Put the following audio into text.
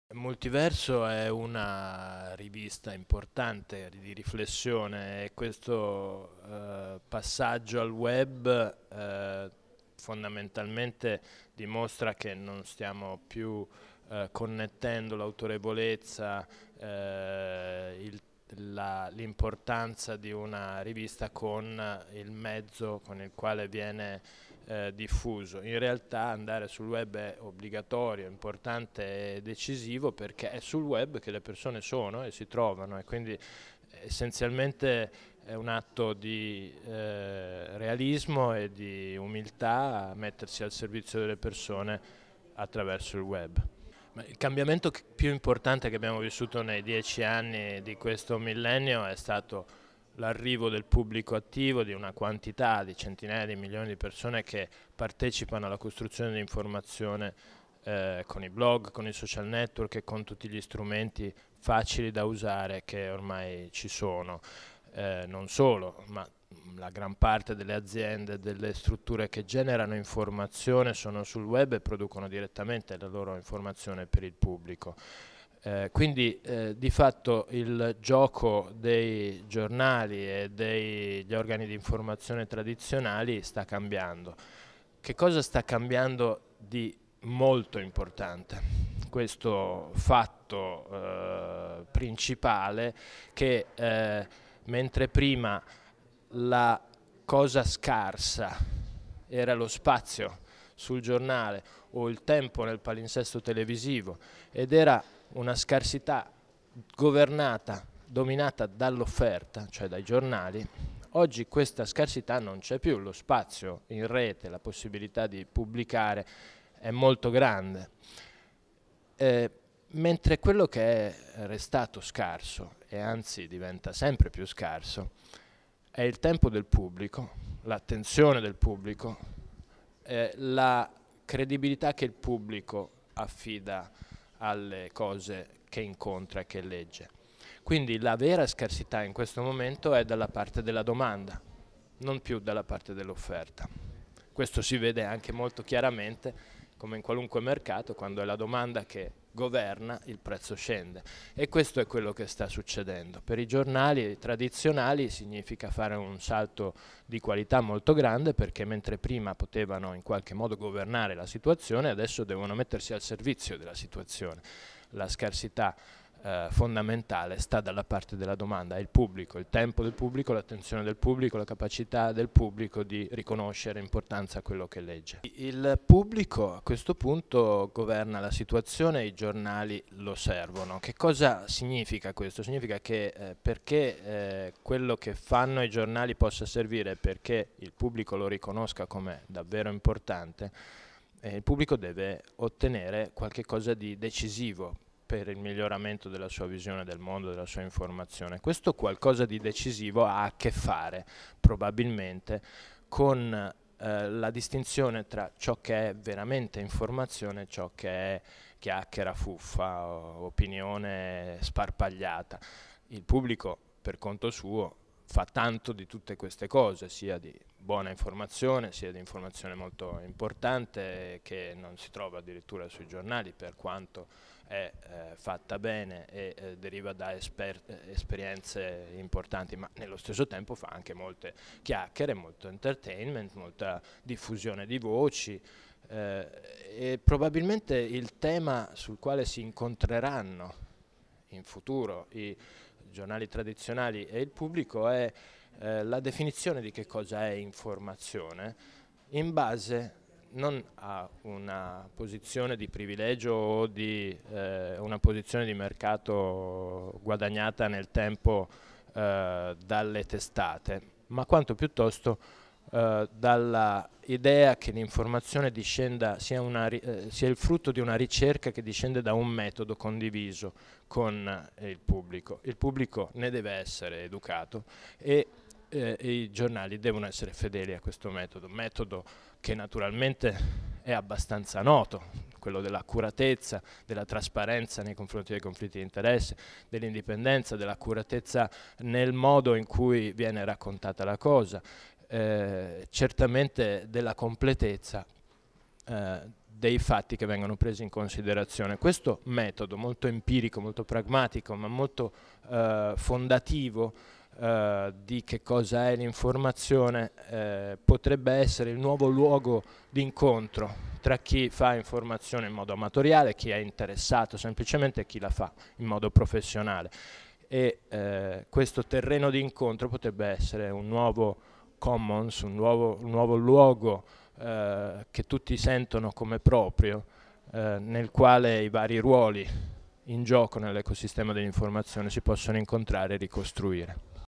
Multiverso è una rivista importante di riflessione e questo passaggio al web fondamentalmente dimostra che non stiamo più connettendo l'autorevolezza, l'importanza di una rivista con il mezzo con il quale viene diffuso. In realtà andare sul web è obbligatorio, importante e decisivo perché è sul web che le persone sono e si trovano, e quindi essenzialmente è un atto di realismo e di umiltà a mettersi al servizio delle persone attraverso il web. Ma il cambiamento più importante che abbiamo vissuto nei 10 anni di questo millennio è stato l'arrivo del pubblico attivo, di una quantità di centinaia di milioni di persone che partecipano alla costruzione di informazione con i blog, con i social network e con tutti gli strumenti facili da usare che ormai ci sono. Non solo, ma la gran parte delle aziende, delle strutture che generano informazione sono sul web e producono direttamente la loro informazione per il pubblico. Quindi di fatto il gioco dei giornali e degli organi di informazione tradizionali sta cambiando. Che cosa sta cambiando di molto importante? Questo fatto principale che mentre prima la cosa scarsa era lo spazio sul giornale o il tempo nel palinsesto televisivo ed era una scarsità governata, dominata dall'offerta, cioè dai giornali, oggi questa scarsità non c'è più, lo spazio in rete, la possibilità di pubblicare è molto grande. Mentre quello che è restato scarso, e anzi diventa sempre più scarso, è il tempo del pubblico, l'attenzione del pubblico, la credibilità che il pubblico affida alle cose che incontra e che legge. Quindi la vera scarsità in questo momento è dalla parte della domanda, non più dalla parte dell'offerta. Questo si vede anche molto chiaramente, come in qualunque mercato, quando è la domanda che governa, il prezzo scende. E questo è quello che sta succedendo. Per i giornali tradizionali significa fare un salto di qualità molto grande, perché mentre prima potevano in qualche modo governare la situazione, adesso devono mettersi al servizio della situazione. La scarsità fondamentale sta dalla parte della domanda, è il pubblico, il tempo del pubblico, l'attenzione del pubblico, la capacità del pubblico di riconoscere importanza a quello che legge. Il pubblico a questo punto governa la situazione, i giornali lo servono. Che cosa significa questo? Significa che perché quello che fanno i giornali possa servire, perché il pubblico lo riconosca come davvero importante, il pubblico deve ottenere qualche cosa di decisivo per il miglioramento della sua visione del mondo, della sua informazione. Questo qualcosa di decisivo ha a che fare probabilmente con la distinzione tra ciò che è veramente informazione e ciò che è chiacchiera fuffa, opinione sparpagliata. Il pubblico per conto suo fa tanto di tutte queste cose, sia di buona informazione, sia di informazione molto importante che non si trova addirittura sui giornali, per quanto è fatta bene e deriva da esperienze importanti, ma nello stesso tempo fa anche molte chiacchiere, molto entertainment, molta diffusione di voci, e probabilmente il tema sul quale si incontreranno in futuro i giornali tradizionali e il pubblico è la definizione di che cosa è informazione in base non a una posizione di privilegio o di una posizione di mercato guadagnata nel tempo dalle testate, ma quanto piuttosto dalla idea che l'informazione discenda, sia il frutto di una ricerca che discende da un metodo condiviso con il pubblico. Il pubblico ne deve essere educato e i giornali devono essere fedeli a questo metodo che naturalmente è abbastanza noto, quello dell'accuratezza, della trasparenza nei confronti dei conflitti di interesse, dell'indipendenza, dell'accuratezza nel modo in cui viene raccontata la cosa, certamente della completezza dei fatti che vengono presi in considerazione. Questo metodo molto empirico, molto pragmatico, ma molto fondativo di che cosa è l'informazione, potrebbe essere il nuovo luogo di incontro tra chi fa informazione in modo amatoriale, chi è interessato semplicemente e chi la fa in modo professionale. E questo terreno di incontro potrebbe essere un nuovo commons, un nuovo luogo che tutti sentono come proprio, nel quale i vari ruoli in gioco nell'ecosistema dell'informazione si possono incontrare e ricostruire.